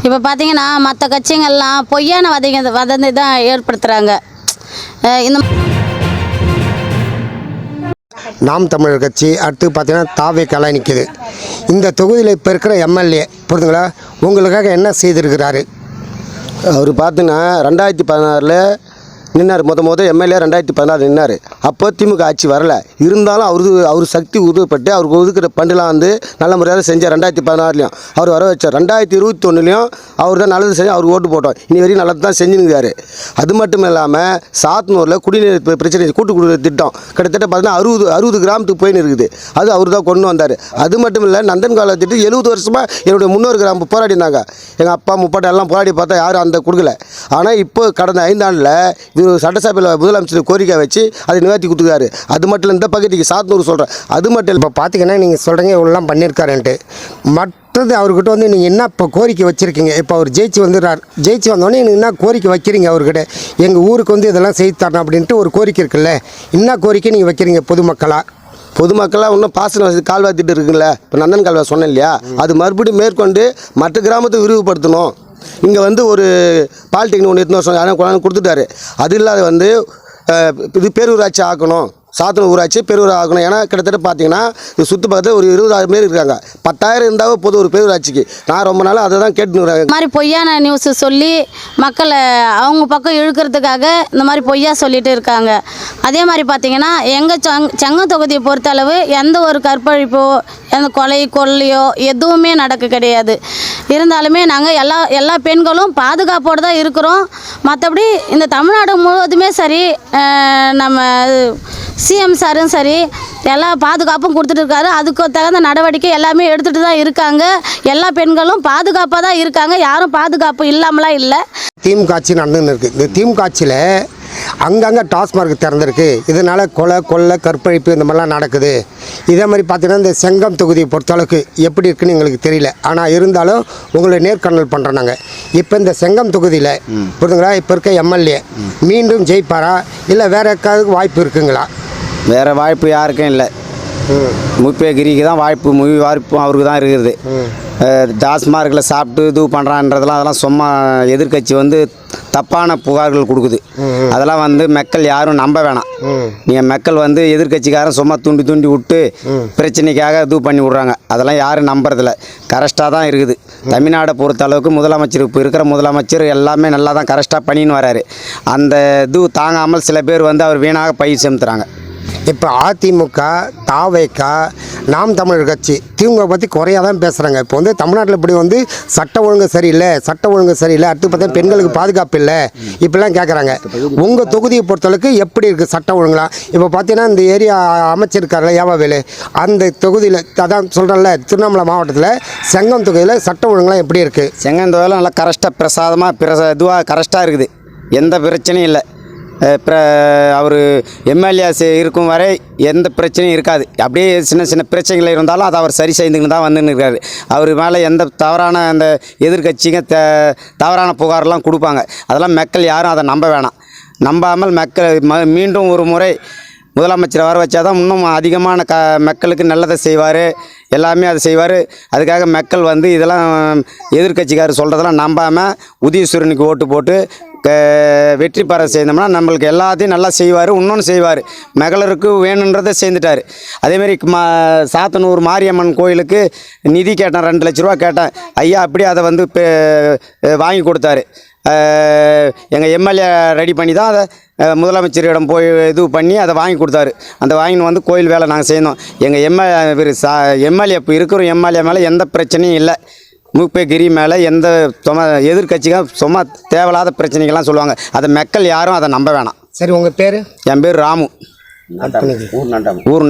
இப்போ பார்த்தீங்கன்னா மற்ற கட்சிங்கள்லாம் பொய்யான வதந்தி தான் ஏற்படுத்துகிறாங்க. இந்த நாம் தமிழர் கட்சி அடுத்து பார்த்தீங்கன்னா தாவேக்கால நிற்கிது. இந்த தொகுதியில் இப்போ இருக்கிற எம்எல்ஏ புரிதுங்களா, உங்களுக்காக என்ன செய்திருக்கிறாரு? அவர் பார்த்தீங்கன்னா 2016 நின்னார். எம்எல்ஏ 2016 நின்னார். அப்போ திமுக ஆட்சி வரல. இருந்தாலும் அவர் சக்தி உதவப்பட்டு அவருக்கு ஒதுக்கிற பண்டுலாம் வந்து நல்ல முறையாக செஞ்சார். 2016 அவர் வர வச்சார். 2021 அவர் தான் நல்லது செஞ்சு அவருக்கு ஓட்டு போட்டோம். இனி வரையும் நல்லது தான் செஞ்சுருக்காரு. அது மட்டும் இல்லாமல் சாத்தனூரில் குடிநீர் பிரச்சனை கூட்டு குடிநீர் திட்டம் கிட்டத்தட்ட பார்த்தீங்கன்னா 60 கிராமத்துக்கு போயின்னு இருக்குது. அது அவர் தான் கொண்டு வந்தார். அது மட்டும் இல்லை, நந்தன் கால திட்டம் 70 வருஷமாக என்னுடைய முன்னோர் கிராமம் போராடி இருந்தாங்க. எங்கள் அப்பா முப்பாட்டை எல்லாம் போராடி பார்த்தா யாரும் அந்த கொடுக்கல. ஆனால் இப்போ கடந்த 5 ஆண்டில் இது சட்டசபையில் முதலமைச்சர் கோரிக்கை வச்சு அதை நிவர்த்தி கொடுத்துருக்காரு. அது மட்டும் இந்த பகுதிக்கு சாத்தனூர் சொல்கிறேன். அது மட்டும் இல்லை, இப்போ பார்த்தீங்கன்னா நீங்கள் சொல்கிறீங்க இவ்வளோலாம் பண்ணியிருக்காருன்ட்டு. மற்றது அவர்கிட்ட வந்து நீங்கள் என்ன இப்போ கோரிக்கை வச்சுருக்கீங்க? இப்போ அவர் ஜெயிச்சு வந்தோடனே நீங்கள் என்ன கோரிக்கை வைக்கிறீங்க அவர்கிட்ட? எங்கள் ஊருக்கு வந்து இதெல்லாம் செய்து தரணும் அப்படின்ட்டு ஒரு கோரிக்கை இருக்குல்ல, என்ன கோரிக்கை நீங்கள் வைக்கிறீங்க பொதுமக்களாக இன்னும் பாசன வசதி கால்வாய் திட்டம் இருக்குங்களே, இப்போ நந்தன் கால்வாய் சொன்னேன் இல்லையா, அது மறுபடியும் மேற்கொண்டு மற்ற கிராமத்தை விரிவுபடுத்தணும். இங்கே வந்து ஒரு பாலிடெக்னிக் ஒன்று எடுத்துன்னு சொன்னாங்க, ஆனால் கொண்டாந்து கொடுத்துட்டாரு. அது இல்லாத இது பேரூராட்சி ஆக்கணும், சாத்தனூர் ஊராட்சி பேரூர் ஆகணும். ஏன்னா கிட்டத்தட்ட பார்த்தீங்கன்னா இது சுற்று பக்கத்தில் ஒரு 20,000 பேர் இருக்காங்க. 10,000 இருந்தாவே போதும் ஒரு பேரூராட்சிக்கு. நான் ரொம்ப நாள் அதை தான் கேட்டுனுறாங்க. இந்த மாதிரி பொய்யான நியூஸு சொல்லி மக்களை அவங்க பக்கம் இழுக்கிறதுக்காக இந்த மாதிரி பொய்யா சொல்லிட்டு இருக்காங்க. அதே மாதிரி பார்த்தீங்கன்னா எங்கள் செங்கம் தொகுதியை பொறுத்தளவு எந்த ஒரு கற்பழிப்போ எந்த கொள்ளையோ எதுவுமே நடக்க கிடையாது. இருந்தாலுமே நாங்கள் எல்லா பெண்களும் பாதுகாப்போடு தான் இருக்கிறோம். மற்றபடி இந்த தமிழ்நாடு முழுவதுமே சரி, நம்ம சிஎம் சாரும் சரி எல்லா பாதுகாப்பும் கொடுத்துட்டு இருக்காரு. அதுக்கு தகுந்த நடவடிக்கை எல்லாமே எடுத்துகிட்டு தான் இருக்காங்க. எல்லா பெண்களும் பாதுகாப்பாக தான் இருக்காங்க. யாரும் பாதுகாப்பு இல்லாமலாம் இல்லை. திமுக ஆட்சி நடந்துன்னு இருக்குது. இந்த திமுக ஆட்சியில் அங்கங்கே டாஸ்மார்க் திறந்துருக்கு. இதனால் கொள்ளை கற்பழிப்பு இந்த மாதிரிலாம் நடக்குது. இதே மாதிரி பார்த்தீங்கன்னா இந்த செங்கம் தொகுதியை பொறுத்தளவுக்கு எப்படி இருக்குன்னு எங்களுக்கு தெரியல. ஆனால் இருந்தாலும் உங்களை நேர்காணல் பண்ணுறோம் நாங்கள். இப்போ இந்த செங்கம் தொகுதியில் புரிதுங்களா, இப்போ இருக்க எம்எல்ஏ மீண்டும் ஜெயிப்பாரா இல்லை வேறு எக்காவது வாய்ப்பு இருக்குங்களா? வேறு வாய்ப்பு யாருக்கும் இல்லை. முப்பேகிரிக்கு தான் வாய்ப்பும் அவருக்கு தான் இருக்குது. டாஸ்மார்க்கில் சாப்பிட்டு இது பண்ணுறான்றதெல்லாம் அதெல்லாம் சும்மா எதிர்கட்சி வந்து தப்பான புகார்கள் கொடுக்குது. அதெல்லாம் மக்கள் யாரும் நம்ப வேணாம். நீங்கள் மக்கள் எதிர்கட்சிக்காரன் சும்மா தூண்டி விட்டு பிரச்சனைக்காக இது பண்ணி விட்றாங்க. அதெல்லாம் யாரும் நம்புறதில்ல. கரெக்டாக தான் இருக்குது. தமிழ்நாடை பொறுத்த அளவுக்கு முதலமைச்சர் இப்போ இருக்கிற முதலமைச்சர் எல்லாமே நல்லா தான் கரெக்டாக பண்ணின்னு வராரு. அந்த இது தாங்காமல் சில பேர் அவர் வீணாக பயிர் செலுத்துகிறாங்க. இப்போ அதிமுக, தாவேக்கா, நாம் தமிழர் கட்சி திமுக பற்றி குறையாக தான் பேசுகிறாங்க. இப்போ தமிழ்நாட்டில் இப்படி சட்ட ஒழுங்கு சரியில்லை, அடுத்து பார்த்தா பெண்களுக்கு பாதுகாப்பு இல்லை, இப்படிலாம் கேட்குறாங்க. உங்கள் தொகுதியை பொறுத்தளவுக்கு எப்படி இருக்குது சட்ட ஒழுங்குலாம்? இப்போ பார்த்தீங்கன்னா இந்த ஏரியா அமைச்சிருக்காருல ஏவாவேலு, அந்த தொகுதியில் அதான் சொல்கிறேன்ல, திருவண்ணாமலை மாவட்டத்தில் செங்கம் தொகுதியில் சட்ட ஒழுங்குலாம் எப்படி இருக்குது? செங்கம் தொகுதியில் நல்லா கரெக்டாக இதுவாக கரெக்டாக இருக்குது. எந்த பிரச்சனையும் இல்லை. அவர் எம்எல்ஏ இருக்கும் வரை எந்த பிரச்சனையும் இருக்காது. அப்படியே சின்ன பிரச்சனைகள் இருந்தாலும் அதை அவர் சரி செய்துன்னு தான் வந்துன்னு இருக்காரு. அவர் மேலே எந்த தவறான அந்த எதிர்கட்சிங்க தவறான புகாரெலாம் கொடுப்பாங்க. அதெல்லாம் மக்கள் யாரும் அதை நம்ப வேணாம். நம்பாமல் மக்கள் மீண்டும் ஒரு முறை முதலமைச்சரை வர வச்சா தான் இன்னும் அதிகமான மக்களுக்கு நல்லதை செய்வார், எல்லாமே அதை செய்வார். அதுக்காக மக்கள் இதெல்லாம் எதிர்கட்சிக்காரர் சொல்கிறதெல்லாம் நம்பாமல் உதயசூரனுக்கு ஓட்டு போட்டு வெற்றி பெற செய்தோம்னா நம்மளுக்கு எல்லாத்தையும் நல்லா செய்வார். இன்னொன்று செய்வார், மகளிருக்கு வேணுன்றதை சேர்ந்துட்டார். அதேமாரி சாத்தனூர் மாரியம்மன் கோயிலுக்கு நிதி கேட்டேன், 2 லட்ச ரூபா கேட்டேன். ஐயா அப்படியே அதை வாங்கி கொடுத்தாரு. எங்கள் எம்எல்ஏ ரெடி பண்ணி தான் அதை முதலமைச்சரிடம் போய் இது பண்ணி அதை வாங்கி கொடுத்தாரு. அந்த வாங்கின்னு கோயில் வேலை நாங்கள் செய்யணும். எங்கள் எம்எல்ஏ இப்போ இருக்கிற எம்எல்ஏ மேலே எந்த பிரச்சனையும் இல்லை. முப்பேகிரி மேலே எந்த எதிர்கட்சிகள் சும்மா தேவையில்லாத பிரச்சனைகள்லாம் சொல்லுவாங்க. அதை மக்கள் யாரும் அதை நம்ப வேணாம். சரி, உங்கள் பேர்? என் பேர் ராமு. ஊர்